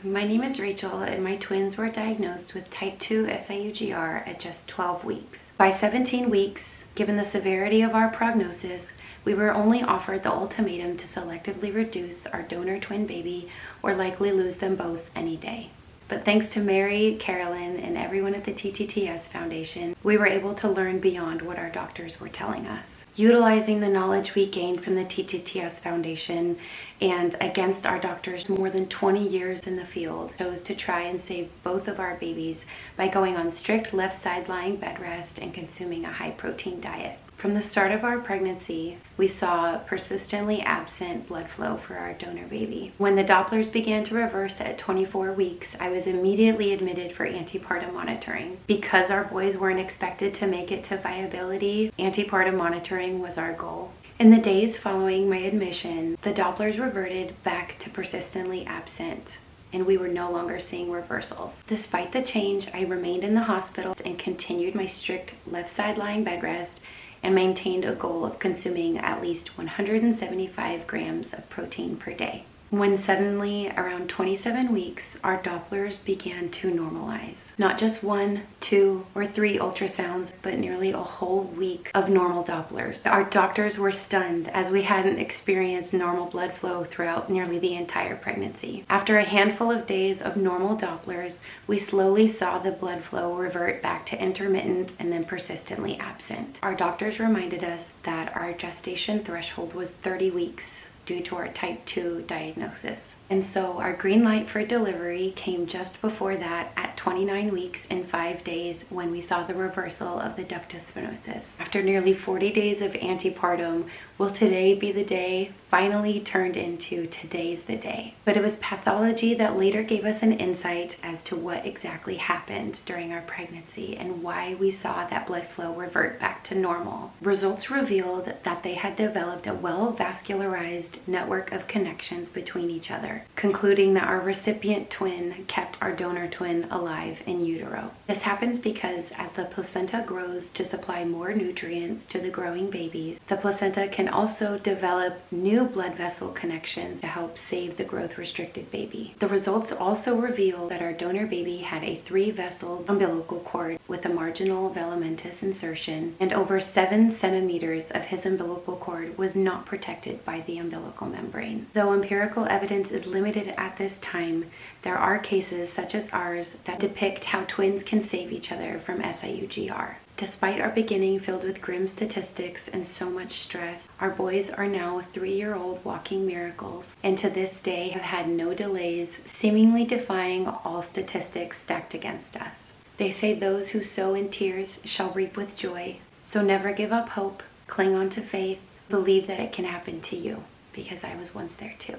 my name is Rachel and my twins were diagnosed with type 2 SIUGR at just 12 weeks. By 17 weeks, given the severity of our prognosis, we were only offered the ultimatum to selectively reduce our donor twin baby or likely lose them both any day. But thanks to Mary, Carolyn, and everyone at the TTTS Foundation, we were able to learn beyond what our doctors were telling us. Utilizing the knowledge we gained from the TTTS Foundation and against our doctors' more than 20 years in the field, chose to try and save both of our babies by going on strict left side lying bed rest and consuming a high protein diet. From the start of our pregnancy, we saw persistently absent blood flow for our donor baby. When the Dopplers began to reverse at 24 weeks, I was immediately admitted for antepartum monitoring. Because our boys weren't expected to make it to viability, antepartum monitoring was our goal. In the days following my admission, the Dopplers reverted back to persistently absent, and we were no longer seeing reversals. Despite the change, I remained in the hospital and continued my strict left side lying bed rest and maintained a goal of consuming at least 175 grams of protein per day. When suddenly, around 27 weeks, our Dopplers began to normalize. Not just 1, 2, or 3 ultrasounds, but nearly a whole week of normal Dopplers. Our doctors were stunned as we hadn't experienced normal blood flow throughout nearly the entire pregnancy. After a handful of days of normal Dopplers, we slowly saw the blood flow revert back to intermittent and then persistently absent. Our doctors reminded us that our gestation threshold was 30 weeks. Due to our type 2 diagnosis. And so our green light for delivery came just before that at 29 weeks and 5 days when we saw the reversal of the ductus venosus. After nearly 40 days of antepartum, will today be the day finally turned into today's the day. But it was pathology that later gave us an insight as to what exactly happened during our pregnancy and why we saw that blood flow revert back to normal. Results revealed that they had developed a well-vascularized network of connections between each other, concluding that our recipient twin kept our donor twin alive in utero. This happens because as the placenta grows to supply more nutrients to the growing babies, the placenta can also develop new blood vessel connections to help save the growth-restricted baby. The results also reveal that our donor baby had a 3-vessel umbilical cord with a marginal velamentous insertion, and over 7 centimeters of his umbilical cord was not protected by the umbilical membrane. Though empirical evidence is limited at this time, there are cases such as ours that depict how twins can save each other from SIUGR. Despite our beginning filled with grim statistics and so much stress, our boys are now 3-year-old walking miracles, and to this day have had no delays, seemingly defying all statistics stacked against us. They say those who sow in tears shall reap with joy, so never give up hope, cling on to faith, believe that it can happen to you, because I was once there too.